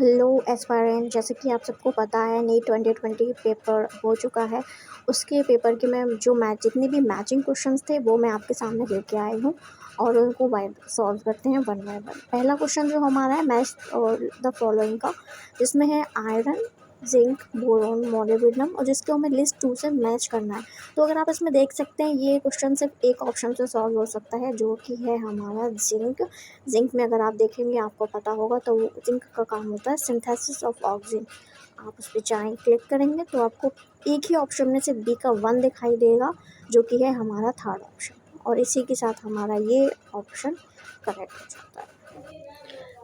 Hello aspirant, जैसे कि आप सबको पता है नीट 2020 पेपर हो चुका है। उसके पेपर के मैं जो जितने भी मैचिंग क्वेश्चंस थे वो मैं आपके सामने लेके आई हूँ और उनको सॉल्व करते हैं वन बाय वन। पहला क्वेश्चन जो हमारा है मैच और द फॉलोइंग का, जिसमें है आयरन, जिंक, बोरॉन, मोलिब्डेनम और जिसको हमें लिस्ट 2 से मैच करना है। तो अगर आप इसमें देख सकते हैं ये क्वेश्चन सिर्फ एक ऑप्शन से सॉल्व हो सकता है, जो कि है हमारा जिंक। जिंक में अगर आप देखेंगे आपको पता होगा तो जिंक का काम होता है सिंथेसिस ऑफ ऑक्सीजन। आप उस पर चाहे क्लिक करेंगे तो आपको एक ही ऑप्शन में से बी का 1 दिखाई देगा, जो कि है हमारा थर्ड ऑप्शन, और इसी के साथ हमारा ये ऑप्शन करेक्ट हो जाता है।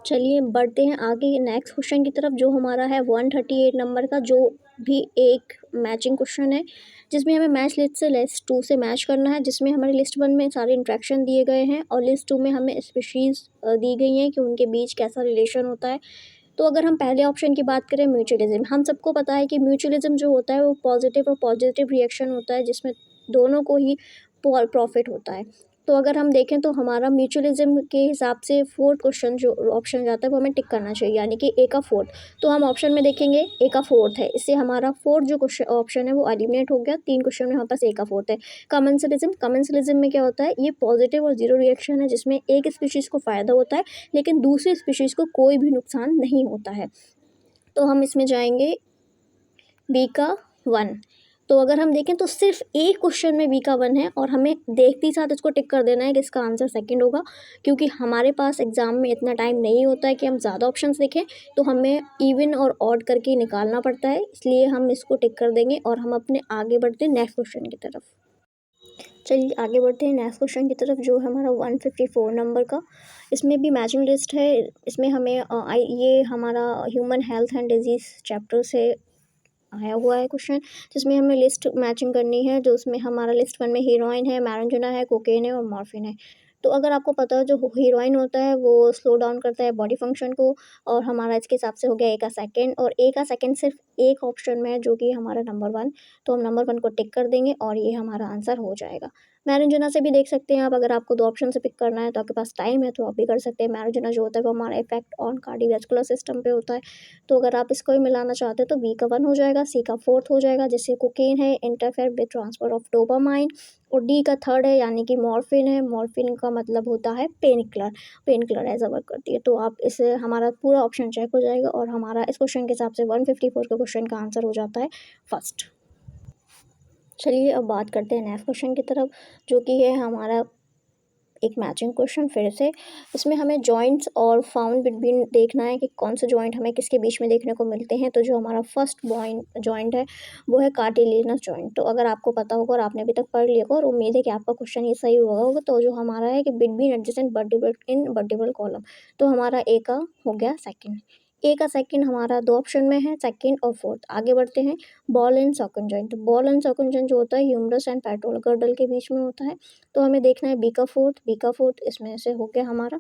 चलिए बढ़ते हैं आगे नेक्स्ट क्वेश्चन की तरफ, जो हमारा है 138 नंबर का, जो भी एक मैचिंग क्वेश्चन है, जिसमें हमें मैच लिस्ट से लिस्ट 2 से मैच करना है, जिसमें हमारे लिस्ट 1 में सारे इंट्रैक्शन दिए गए हैं और लिस्ट 2 में हमें स्पीशीज़ दी गई हैं कि उनके बीच कैसा रिलेशन होता है। तो अगर हम पहले ऑप्शन की बात करें म्यूचुअलिज्म, हम सबको पता है कि म्यूचुअलिज्म जो होता है वो पॉजिटिव रिएक्शन होता है, जिसमें दोनों को ही प्रॉफिट होता है। तो अगर हम देखें तो हमारा म्यूचुअलिज्म के हिसाब से फोर्थ क्वेश्चन जो ऑप्शन जाता है वो हमें टिक करना चाहिए, यानी कि ए का फोर्थ। तो हम ऑप्शन में देखेंगे ए का फोर्थ है, इससे हमारा फोर्थ जो क्वेश्चन ऑप्शन है वो एलिमिनेट हो गया। 3 क्वेश्चन में हमारे पास ए का फोर्थ है। कमेंसलिज्म में क्या होता है, ये पॉजिटिव और जीरो रिएक्शन है, जिसमें एक स्पीशीज़ को फ़ायदा होता है लेकिन दूसरी स्पीशीज़ को कोई भी नुकसान नहीं होता है। तो हम इसमें जाएंगे बी का 1। तो अगर हम देखें तो सिर्फ एक क्वेश्चन में बी का 1 है और हमें देखते ही साथ इसको टिक कर देना है कि इसका आंसर सेकंड होगा, क्योंकि हमारे पास एग्ज़ाम में इतना टाइम नहीं होता है कि हम ज़्यादा ऑप्शंस देखें, तो हमें इवन और ऑड करके निकालना पड़ता है, इसलिए हम इसको टिक कर देंगे और हम अपने आगे बढ़ते हैं नेक्स्ट क्वेश्चन की तरफ। चलिए आगे बढ़ते हैं नेक्स्ट क्वेश्चन की तरफ, जो है हमारा 154 नंबर का। इसमें भी मैचिंग लिस्ट है। इसमें हमें ये हमारा human health and disease chapter से आया हुआ है क्वेश्चन, जिसमें हमें लिस्ट मैचिंग करनी है। जो उसमें हमारा लिस्ट 1 में हीरोइन है, मैरिजुना है, कोकेन है और मॉर्फिन है। तो अगर आपको पता है जो हीरोइन होता है वो स्लो डाउन करता है बॉडी फंक्शन को, और हमारा इसके हिसाब से हो गया ए का सेकंड, और ए का सेकंड सिर्फ एक ऑप्शन में है जो कि हमारा नंबर 1। तो हम नंबर 1 को टिक कर देंगे और ये हमारा आंसर हो जाएगा। मैरिजुना से भी देख सकते हैं आप, अगर आपको 2 ऑप्शन से पिक करना है तो आपके पास टाइम है तो आप भी कर सकते हैं। मैरिजुना जो होता है वो हमारा इफेक्ट ऑन कार्डियोवैस्कुलर सिस्टम पे होता है। तो अगर आप इसको ही मिलाना चाहते हैं तो बी का 1 हो जाएगा, सी का 4th हो जाएगा जैसे कोकेन है, interfere with transfer of dopamine, और डी का 3rd है यानी कि मॉर्फिन है। मॉर्फिन का मतलब होता है पेन किलर ऐसा वर्क करती है। तो आप इसे हमारा पूरा ऑप्शन चेक हो जाएगा और हमारा इस क्वेश्चन के हिसाब से 154 के क्वेश्चन का आंसर हो जाता है फर्स्ट। चलिए अब बात करते हैं नेक्स्ट क्वेश्चन की तरफ, जो कि है हमारा एक मैचिंग क्वेश्चन फिर से। इसमें हमें जॉइंट्स और फाउंड बिटवीन देखना है कि कौन से जॉइंट हमें किसके बीच में देखने को मिलते हैं। तो जो हमारा फर्स्ट जॉइंट है वो है कार्टिलेजनस जॉइंट। तो अगर आपको पता होगा और आपने अभी तक पढ़ लिया होगा और उम्मीद है कि आपका क्वेश्चन ये सही होगा, तो जो हमारा है कि बिटवीन एडजेसेंट वर्टिब्रल इन वर्टिब्रल कॉलम। तो हमारा ए का हो गया सेकेंड। ए का सेकंड हमारा 2 ऑप्शन में है, सेकंड और फोर्थ। आगे बढ़ते हैं ball and socket joint. Ball and socket joint जो होता है ह्यूमरस एंड पेट्रोल गर्डल के बीच में होता है। तो हमें देखना है बी का फोर्थ इसमें से हो गया हमारा।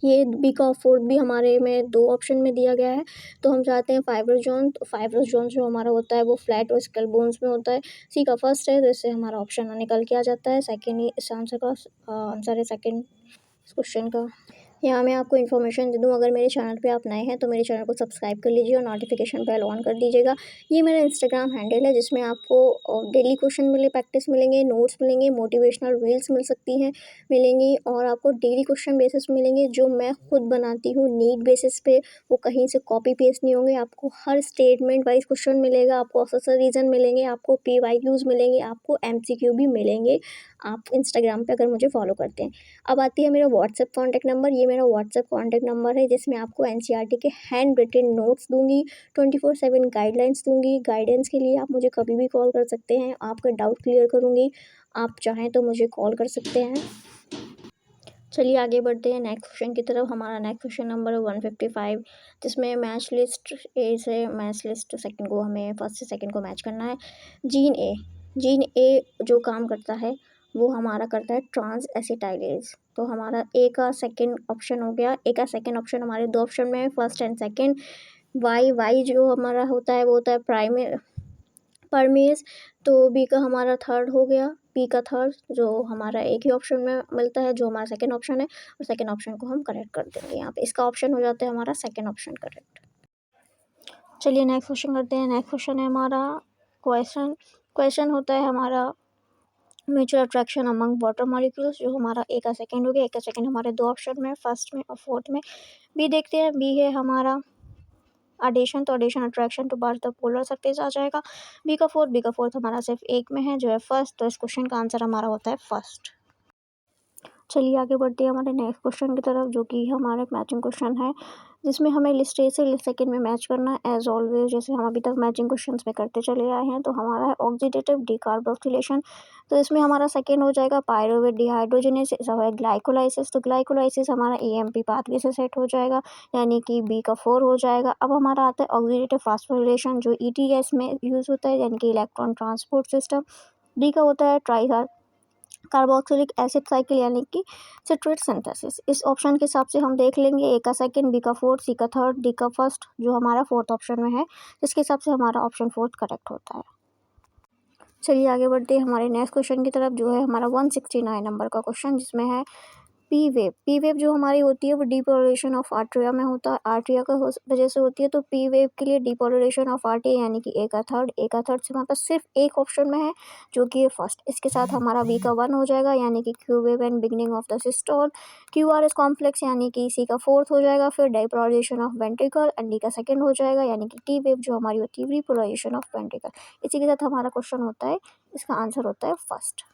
ये बी का फोर्थ भी हमारे में 2 ऑप्शन में दिया गया है। तो हम चाहते हैं फाइब्रस जोन। तो फाइब्रस जोन जो हमारा होता है वो फ्लैट और स्कल बोन्स में होता है। सी का फर्स्ट है, तो इससे हमारा ऑप्शन निकल के आ जाता है सेकेंड। ही इस आंसर का आंसर है सेकेंड इस क्वेश्चन का। यहाँ मैं आपको इन्फॉर्मेशन दे दूँ, अगर मेरे चैनल पे आप नए हैं तो मेरे चैनल को सब्सक्राइब कर लीजिए और नोटिफिकेशन बेल ऑन कर दीजिएगा। ये मेरा इंस्टाग्राम हैंडल है, जिसमें आपको डेली क्वेश्चन प्रैक्टिस मिलेंगे, नोट्स मिलेंगे, मोटिवेशनल रील्स मिल सकती हैं मिलेंगी, और आपको डेली क्वेश्चन बेसिस मिलेंगे जो मैं खुद बनाती हूँ नीड बेसिस पे। वो कहीं से कॉपी पेस्ट नहीं होंगे, आपको हर स्टेटमेंट वाइज क्वेश्चन मिलेगा, आपको ऑफिसर रीजन मिलेंगे, आपको PYQs मिलेंगे, आपको MCQ भी मिलेंगे, आप इंस्टाग्राम पे अगर मुझे फॉलो करते हैं। अब आती है मेरा व्हाट्सएप कॉन्टैक्ट नंबर। ये मेरा व्हाट्सएप कॉन्टैक्ट नंबर है, जिसमें आपको NCERT के हैंड रिटन नोट्स दूंगी, 24/7 गाइडलाइंस दूंगी। गाइडेंस के लिए आप मुझे कभी भी कॉल कर सकते हैं, आपका डाउट क्लियर करूंगी। आप चाहें तो मुझे कॉल कर सकते हैं। चलिए आगे बढ़ते हैं नेक्स्ट क्वेश्चन की तरफ। हमारा नेक्स्ट क्वेश्चन नंबर है 155, जिसमें मैच लिस्ट ए से मैच लिस्ट सेकंड को हमें फर्स्ट से सेकंड को मैच करना है। जीन ए जो काम करता है वो हमारा करता है ट्रांस एसिटाइलेज। तो हमारा ए का सेकंड ऑप्शन हो गया। ए का सेकंड ऑप्शन हमारे 2 ऑप्शन में है, फर्स्ट एंड सेकंड। वाई जो हमारा होता है वो होता है परमेज। तो बी का हमारा थर्ड हो गया। पी का थर्ड, जो हमारा एक ही ऑप्शन में मिलता है, जो हमारा सेकंड ऑप्शन है, और सेकंड ऑप्शन को हम करेक्ट कर देंगे। यहाँ पे इसका ऑप्शन हो जाता है हमारा सेकंड ऑप्शन करेक्ट। चलिए नेक्स्ट क्वेश्चन करते हैं। नेक्स्ट क्वेश्चन है हमारा क्वेश्चन होता है हमारा mutual attraction among water molecules, जो हमारा ए का सेकंड हो गया। ए का सेकंड हमारे दो ऑप्शन में, फर्स्ट में और फोर्थ में। बी देखते हैं, बी है हमारा एडिशन, तो एडिशन अट्रैक्शन टू बार द पोलर सरफेस आ जाएगा। बी का फोर्थ हमारा सिर्फ एक में है, जो है फर्स्ट, तो इस क्वेश्चन का आंसर हमारा होता है फर्स्ट। चलिए आगे बढ़ते हैं हमारे नेक्स्ट क्वेश्चन की तरफ, जो कि हमारा एक मैचिंग क्वेश्चन है, जिसमें हमें लिस्ट ए से लिस्ट सेकंड में मैच करना है एज ऑलवेज, जैसे हम अभी तक मैचिंग क्वेश्चंस में करते चले आए हैं। तो हमारा है ऑक्सीडेटिव डिकार्बोक्सिलेशन, तो इसमें हमारा सेकंड हो जाएगा पायरुवेट डिहाइड्रोजनेस है ग्लाइकोलाइसिस, तो ग्लाइकोलाइसिस हमारा एएमपी पाथवे से सेट हो जाएगा, यानी कि बी का 4 हो जाएगा। अब हमारा आता है ऑक्सीडेटिव फास्फोरिलेशन, जो ईटीएस में यूज़ होता है, यानी कि इलेक्ट्रॉन ट्रांसपोर्ट सिस्टम। डी का होता है ट्राई कार्बोक्सिलिक एसिड साइकिल, यानी कि सिट्रेट सिंथेसिस। इस ऑप्शन के हिसाब से हम देख लेंगे ए का सेकंड, बी का फोर्थ, सी का थर्ड, डी का फर्स्ट, जो हमारा फोर्थ ऑप्शन में है, जिसके हिसाब से हमारा ऑप्शन फोर्थ करेक्ट होता है। चलिए आगे बढ़ते हैं हमारे नेक्स्ट क्वेश्चन की तरफ, जो है हमारा 169 नंबर का क्वेश्चन, जिसमें है पी वेव जो हमारी होती है वो डिपोलराइजेशन ऑफ आर्ट्रिया में होता है, आर्ट्रिया का वजह से होती है। तो पी वेव के लिए डिपोलराइजेशन ऑफ आर्ट्रिया, यानी कि ए का थर्ड से हमारे पास सिर्फ एक ऑप्शन में है, जो कि फर्स्ट। इसके साथ हमारा बी का 1 हो जाएगा, यानी कि Q wave and beginning of the systole. Q R S complex, यानी कि सी का फोर्थ हो जाएगा। फिर depolarisation of ventricle, and D का सेकंड हो जाएगा, यानी कि टी वेव जो हमारी होती है रिपोलराइजेशन ऑफ वेंट्रिकल। इसी के साथ हमारा क्वेश्चन होता है, इसका आंसर होता है फर्स्ट।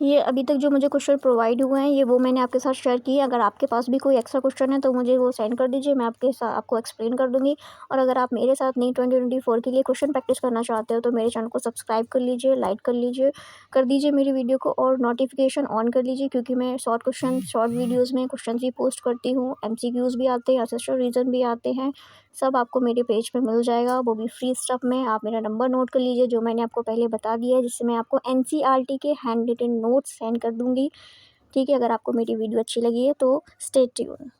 ये अभी तक जो मुझे क्वेश्चन प्रोवाइड हुए हैं, ये वो मैंने आपके साथ शेयर किए। अगर आपके पास भी कोई एक्स्ट्रा क्वेश्चन है तो मुझे वो सेंड कर दीजिए, मैं आपके साथ आपको एक्सप्लेन कर दूंगी। और अगर आप मेरे साथ नीट 2024 के लिए क्वेश्चन प्रैक्टिस करना चाहते हो तो मेरे चैनल को सब्सक्राइब कर लीजिए, लाइक कर दीजिए मेरी वीडियो को, और नोटिफिकेशन ऑन कर लीजिए, क्योंकि मैं शॉर्ट वीडियोज़ में क्वेश्चन भी पोस्ट करती हूँ, MCQs भी आते हैं, असिस्टेंट रीजन भी आते हैं। सब आपको मेरे पेज पे मिल जाएगा, वो भी फ्री स्टफ में। आप मेरा नंबर नोट कर लीजिए, जो मैंने आपको पहले बता दिया है, जिससे मैं आपको NCERT के हैंड रिटन नोट्स सेंड कर दूँगी। ठीक है, अगर आपको मेरी वीडियो अच्छी लगी है तो स्टे ट्यून।